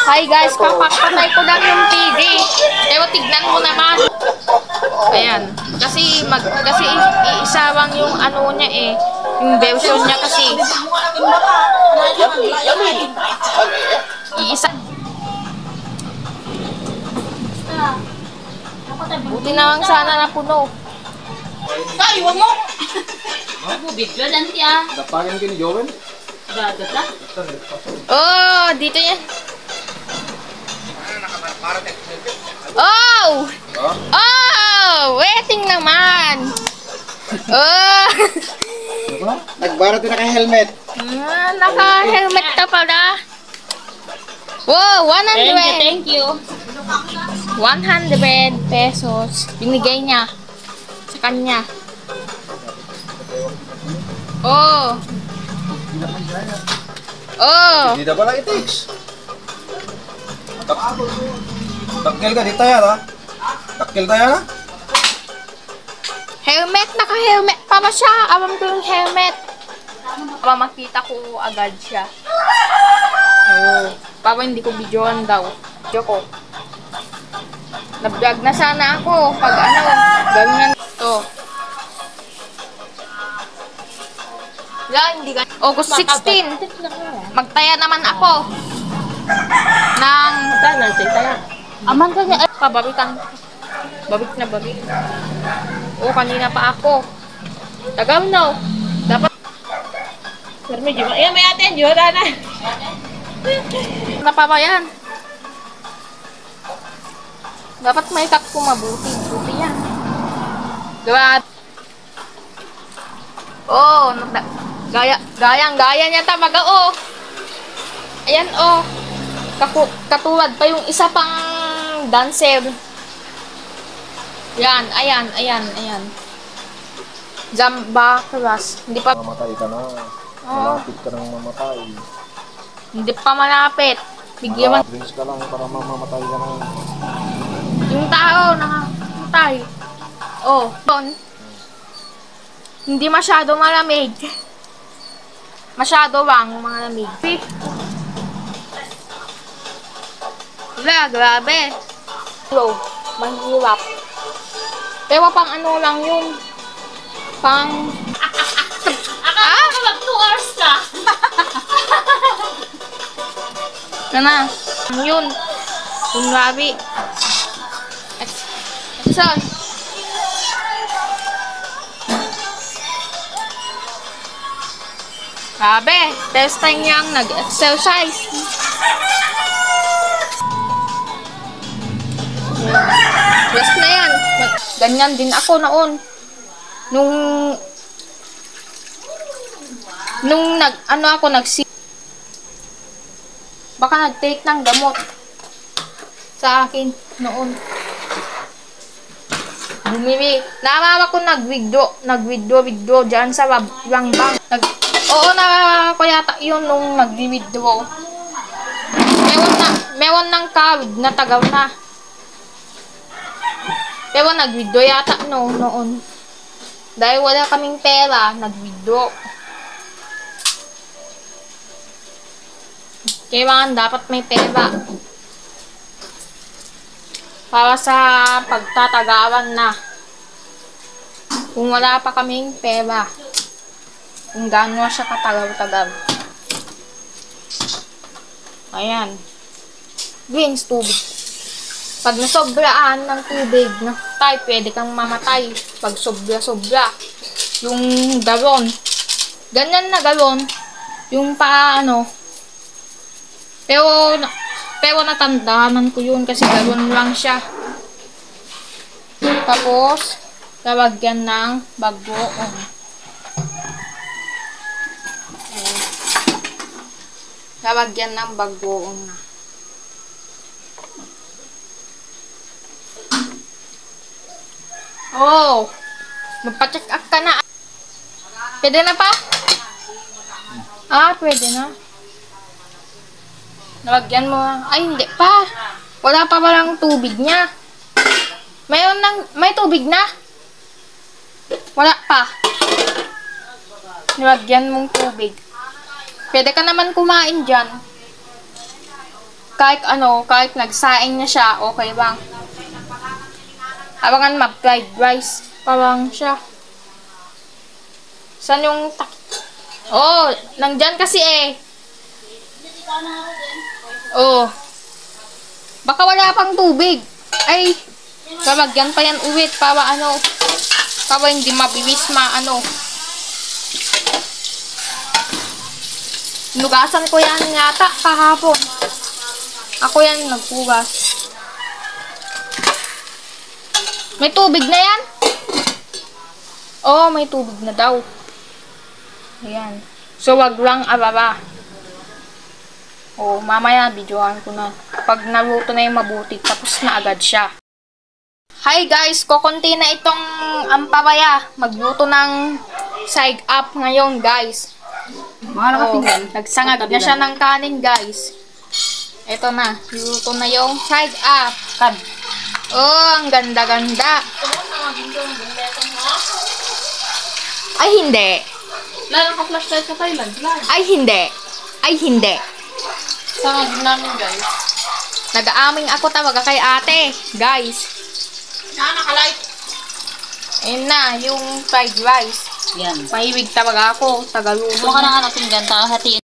Hi guys, kapakpatay ko lang yung TV. Pero tignan mo naman. Ayan. Kasi iisawang yung ano niya eh. Yung version niya kasi. Iisa. Buti na lang sana na puno. Ay, huwag mo! Bigla lang siya. Dapagan ka ni Joven? Dagat na. Oh, dito yan. Oh! Oh! Waiting naman! Oh! Nagbarat din naka-helmet. Naka-helmet ka pala. Wow, 100. Thank you. 100 pesos. Binigay niya sa kanya. Oh! Oh! Hindi na pala i-takes. Takkel ka, di tayo ha? Takkel tayo ha? Helmet! Naka-helmet pa ba siya? Alam ko yung helmet. Para makita ko agad siya. Oh. Para hindi ko videoan daw. Video ko. Nag-vlog na sana ako. Pag ano, ganyan ito. Wala, hindi ka. August 16. Magtaya naman ako. Nang... Taya. Aman ka niya. Pababikan. Babik na babik. O, kanina pa ako. Tagal na. Dapat... Sir, medyo. Ayan, may atin. Jura na. na pa ba yan? Dapat may cut ko mabuti. Buti yan. Diba? Oh, gaya niya talaga, oh. Ayan, oh. Katulad pa yung isa pang dancer. Yan, ayan. Zamba class. Hindi pa Mamatay ka na. Malapit ka nang mamatay. Hindi pa malapit. Bigyan man Drinks ka lang para mamamatay ka na. yung tao nakamatay. Oh, doon. Hindi masyado malamig. Masyado lang malamig. Wala, grabe. Bro, mahirap. Pero pang ano lang yun. Pang... Akala ko mag 2 hours ka. Kana. Yun. Yung grabe. Exercise. Grabe. First time niyang nag-exercise. Rest na yan. Ganyan din ako noon. Nung baka nag-take ng gamot sa akin noon. Bumili. Naalala ko nag-withdraw dyan sa bang. Oo, naalala ko yata yun nung nag-withdraw. Meron ng card na tagaw na. Pero nag-withdraw yata noon. Dahil wala kaming pera, nag-withdraw. Kailangan dapat may pera. Para sa pagtatagawan na. Kung wala pa kaming pera. Kung gaano siya katagal-tagal. Ayan. Drinks, tubig. Pag nasobraan ng tubig na tayo, pwede kang mamatay. Pag sobra-sobra. Yung galon. Ganyan na galon. Yung paano. Pero natandaanan ko yun kasi galon lang siya. Tapos, lalagyan ng bagoong. Lalagyan ng bagoong na. Oh! Magpa-check up ka na. Pwede na pa? Pwede na. Nalagyan mo. Ay, hindi pa. Wala pa palang tubig niya. May tubig na. Wala pa. Nilagyan mong tubig. Pwede ka naman kumain dyan. kahit nagsaing na siya, okay bang? Abangan mag-fried rice. Parang siya. Saan yung oh, nandyan kasi eh. Oh. Baka wala pang tubig. Ay, lalagyan pa yan uwit para hindi mabilis Nugasan ko yan yata kahapon. Ako yan nagpugas. May tubig na yan? Oo, may tubig na daw. Ayan. So, wag lang ababa. O, mamaya, videoan ko na. Pag naluto na yung mabuti, tapos na agad siya. Hi guys! Kukunti na itong ampalaya. Magluto ng side up ngayon, guys. Nagsangag na siya ng kanin, guys. Ito na. Luto na yung side up. Oh, ang ganda-ganda. Ay, hindi. Lalo ka flashlight sa Thailand. Ay, hindi. Ay, hindi. Sangag namin, guys. Nag-aaming ako talaga kay ate, guys. Nakalight. Ayun na, yung fried rice. Yan. Mahiwig talaga ako, tagaluto. Mukha na nga natin ganta. Hatiin.